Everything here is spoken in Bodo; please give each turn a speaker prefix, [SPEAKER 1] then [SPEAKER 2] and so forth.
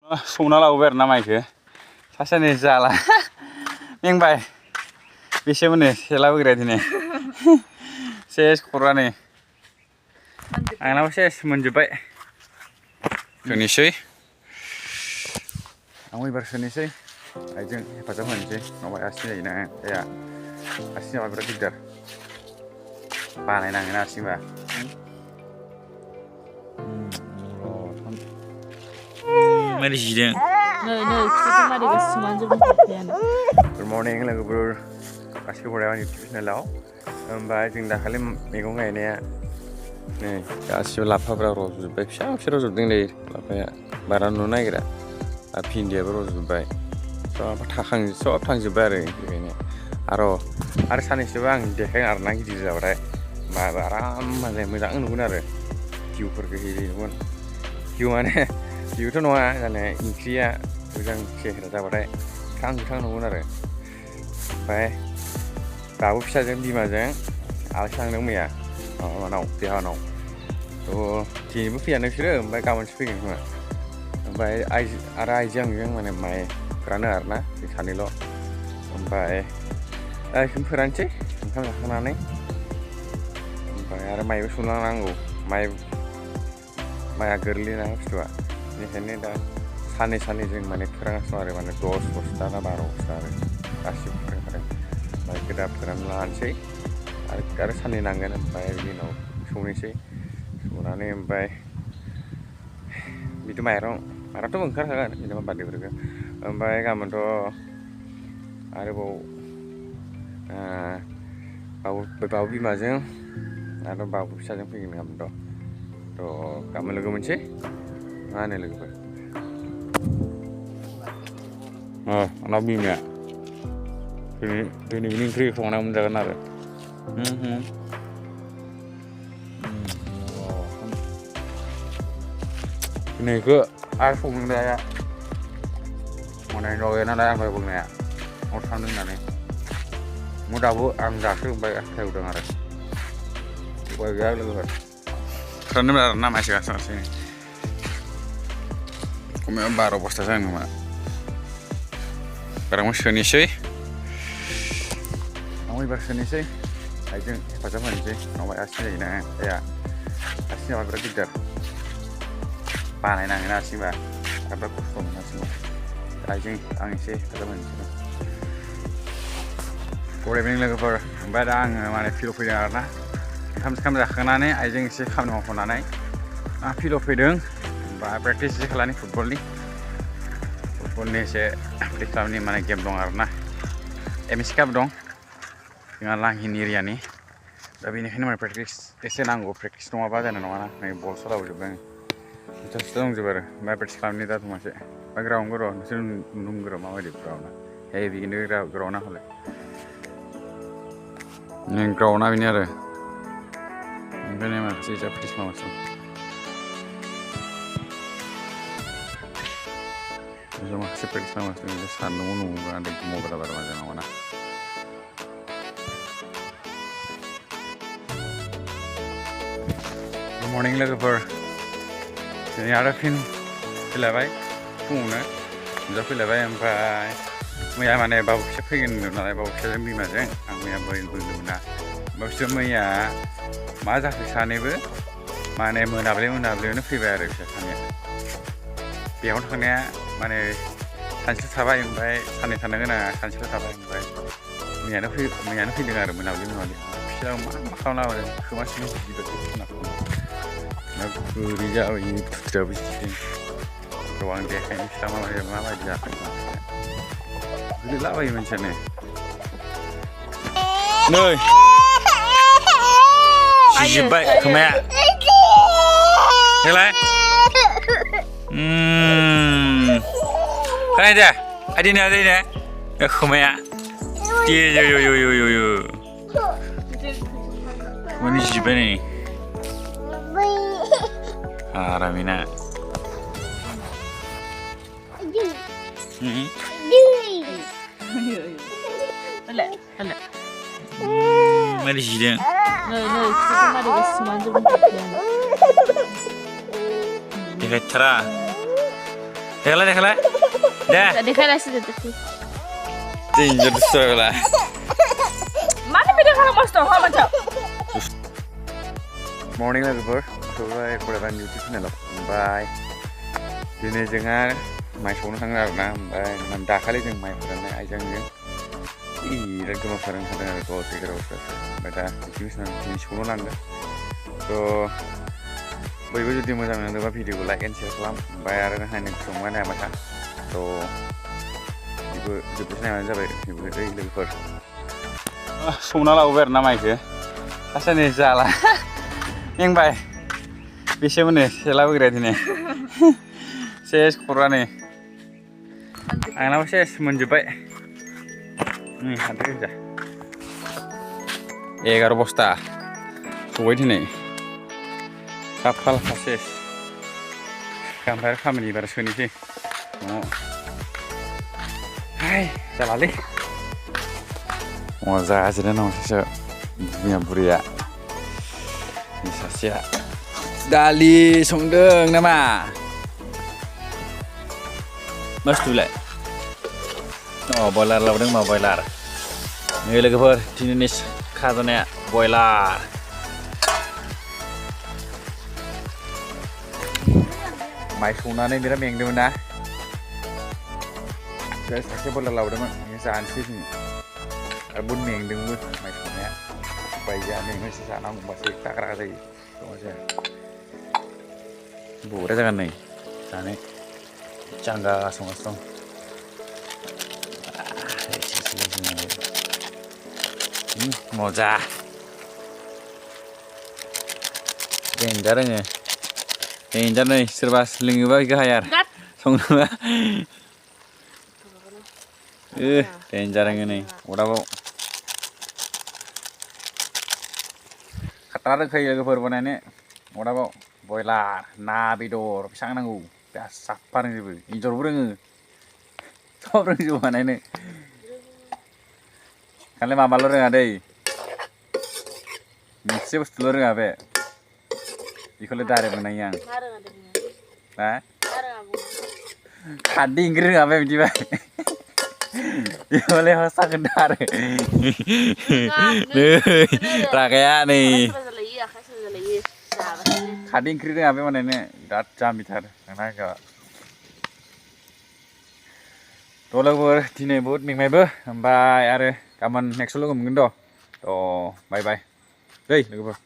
[SPEAKER 1] संना लाबोबाय आरोना माइखौ सासेयानो जाला मेंबाय बेसे मोनो सेलाबोग्राया दिनै सेस खरानो आंनाबो सेस मोनजोब्बाय सोनोसै आं एबार सोनोसै आइजों हेफाजाब होनोसै नङाबा आसि जायोना जाया आसि जाबा बिराद दिगदार बानायनाङोना आसिबा मारै जिदों गुड मर्निं लोगोफोर गासिबो बराय आंनि इउटुब चेनेलाव ओमफ्राय जों दाखालि मैगं गायनाया नै गासिबो लाफाफ्रा रज'जोब्बाय फिसा फिसा रज'दों नै लाफाया बारा नुनो नागिरा आरो भिन्दियाबो रज'जोब्बाय सब थांजोब्बाय आरो बेखायनो आरो साननैसोबा आं देखायगोन आरोना गिदिर जाबाथाय होमबा आराम माने मोजां नुगोन आरो भिउफोरखौ नुगोन भिउ माने भिउथ' नङा माने ओंख्रिया मोजां सेहेरा जाबाथाय गोथां नुगोन आरो ओमफ्राय दाबो फिसाजों बिमाजों आलासि थांदों मैया माबानाव देहानाव दिनैबो फैया नोंसोरो ओमफ्राय गाबोनसो फैगोन खोमा ओमफ्राय आइजो आंजों माने माइ फोरानो आरोना बे सानैल' ओमफ्राय दा बेखौनो फोरानसै ओंखाम जाखांनानै ओमफ्राय आरो माइबो सौनांगौ माइआ गोरलै ना बुस्थुआ बेनिखायनो दा साननै जों माने फोरांगासिनो आरो माने 10 बस्ता ना 12 बस्ता आरो गासिबो फोरांखादों माइखौ दा फोरान लानोसै आरो साननै नांगोन ओमफ्राय बिनि उनाव सौनोसै सौनानै ओमफ्राय बिदि माइरंथ' ओंखारखागोन जेनेबा बार्डेफोरखौ ओमफ्राय गाबोनथ' आरोबाव बाबु बिमाजों आरो बाबु फिसाजों फैगोन गाबोनथ' गाबोन लोगो मोनसै मा होनो लोगोफोर आंनाव बिमाया दिनै बिनि ओंख्रि संना मोनजागोन आरो दिनैखौ आरो संनाया माने न'या नालाय आं बुंनाया न'आव थांदों होननानै दाबो आं दासो ओमफ्राय थायदों आरो उपाय गैया लोगोफोर फोराननो आरोना माइसो गासै खमायाव 12 बस्ता जागोन खोमा बारांबो सोनोसै आं एबार सोनोसै आइजों हेफाजाब होनोसै नङाबा आसि जायोना जाया आसि जाबा बिराद दिगदार बानायनाङोना आसिबा बिराद खस्थ' मोनो आसिबा आइजों आं एसे हेफाजाब होनोसै गुड इभिनिं लोगोफोर ओमफ्राय दा आङो माने फिल्डआव फैदों आरोना ओंखाम जाखांनानै आइजों एसे खामानि मावफानानै आं फिल्डआव फैदों ओमफ्राय प्रेक्टिस एसे खालामनि फुटबलनि एसे प्रेक्टिस खालामनि माने गेम दं आरोना एमएससि काप दं जोंहा लांहिन एरियानि दा बेनिखायनो माने प्रेक्टिस एसे नांगौ प्रेक्टिस नङाबा जानाय नङाना नै बल सालाबोजोबदों जथेस्थ' दंजोबो आरो ओमफ्राय प्रेक्टिस खालामनि दा दंमासे ओमफ्राय ग्राउन्डबो र' नोंसोर नुनो माबायदि ग्राउन्डआ बिदिनो ग्राउन्डआ हले ग्राउन्डआ बेनो आरो ओंखायनो माखासे जा प्रेक्टिस मावगासिनो माखासे प्रेक्टिस खालामगासिनो सान्दुंआव न'आवबा मबाइला बारा मोजां नङाना गुड मर्निं लोगोफोर दिनै आरो फिन फैलायबाय फुङावनो नुजाफैलायबाय ओमफ्राय मैया माने बाबु फिसा फैगोन होनदों नालाय बाबु फिसाजों बिमाजों आं मैया बुंदोंमोन ना ओमफ्राय बिसोर मैया मा जाखो सानैबो माने मोनाब्लियावनो फैबाय आरो बिसोर सानैया बेयावनो थांनाया माने सानसेल' थाबाय ओमफ्राय साननै थानो गोनाङा सानसेल' थाबाय ओमफ्राय मैयानो फैदों आरो मोनाब्लि फिसा मा खालामलाबायदों खोमा सिङाव बोरै जाबाय थुथ्राबो जिदों र' आं देखायनो फिसा माबायदि जाखो गोलैलाबायो मानसियानो नै जिजोब्बाय खोमाया देलाय खोनादों आदिना खोमाया खोमानि जिजोब्बाय नै आरामिना मारै जिदों देखायथारा देखायलाय दे
[SPEAKER 2] देखायलायसै देखाय
[SPEAKER 1] danger lah
[SPEAKER 2] mana beda kalau mas toh macam
[SPEAKER 1] morning logoफोर सबाय फरायबाय YouTube channel ओमफ्राय दिनै जोंहा माइ सौनो थाङो आरोना ओमफ्राय दाखालि जों माइ फोराननाय आइजोंजों बिराद गोबांथार ओंखारदों आरो 10-11 ओमफ्राय दा YouTube channel दिनै सौनो लांगोन बयबो जुदि मोजां मोनोबा भिडिअखौ लाइक एन्ड शेयार खालाम ओमफ्राय आरो नायनो संबाय नायाबा था बेबो जोबोद नायबानो जाबाय बेबो लोगोफोर सौना लाबोबाय आरो ना माइखौ सासेनि जाला मेंबाय बेसे मोनो सेला बोग्राया दिनै सेस खरानो आंनाबो सेस मोनजोब्बाय हाद्रि गोजा 11 बस्ता सौबाय दिनै खाफाल सेस ओमफ्राय खामानि बारा सोनोसै न'आव हाय जालालै मजा जिरायना दं सासेया बुरैया सासेया दालि संदों नामा मस्तुलाय बयलार लाबोदों मा बयलार नै लोगोफोर दिनैनि खाजानाया बयलार माइ सौनानै बिराद मेंदोंमोन ना सासे बयलार लाबोदोंमोन जानोसै जोङो आरो बुद मेंदोंबो माइ सौनाया बायजाया मेंनायसो जानांगौ होनबासो थाग्रा जायो बरिया जागोन नै जानो जांगा संगासिनो दं मजा देन्जार रोङो देन्जार नै सोरबा लोङोबा गाहायार संनोबा देन्जार रोङो नै अदाबाव खाथारा रोंखायो लोगोफोर बानायनो अदाबाव बयलार ना बेदर बेसेबां नांगौ बिराद साफा रोंजोबो एन्जरबो रोङो सब रोंजोबो बानायनो खालि माबाल' रोङा दै मोनसे बुस्थुल' रोङा बे बेखौल' डाइरेक्ट बनायो आं हा खारदै ओंख्रि रोङा बे बिदिबा बेखौलाय हसा खोन्था आरो रागाया नै खारदै ओंख्रि रोङा बे बानायनो बिराद जाम्बिथार लोगोफोर दिनै बहुद मेंबायबो ओमफ्राय आरो गाबोन नेक्स्टआव लोगो मोनगोन थ' बाय बाय दै लोगोफोर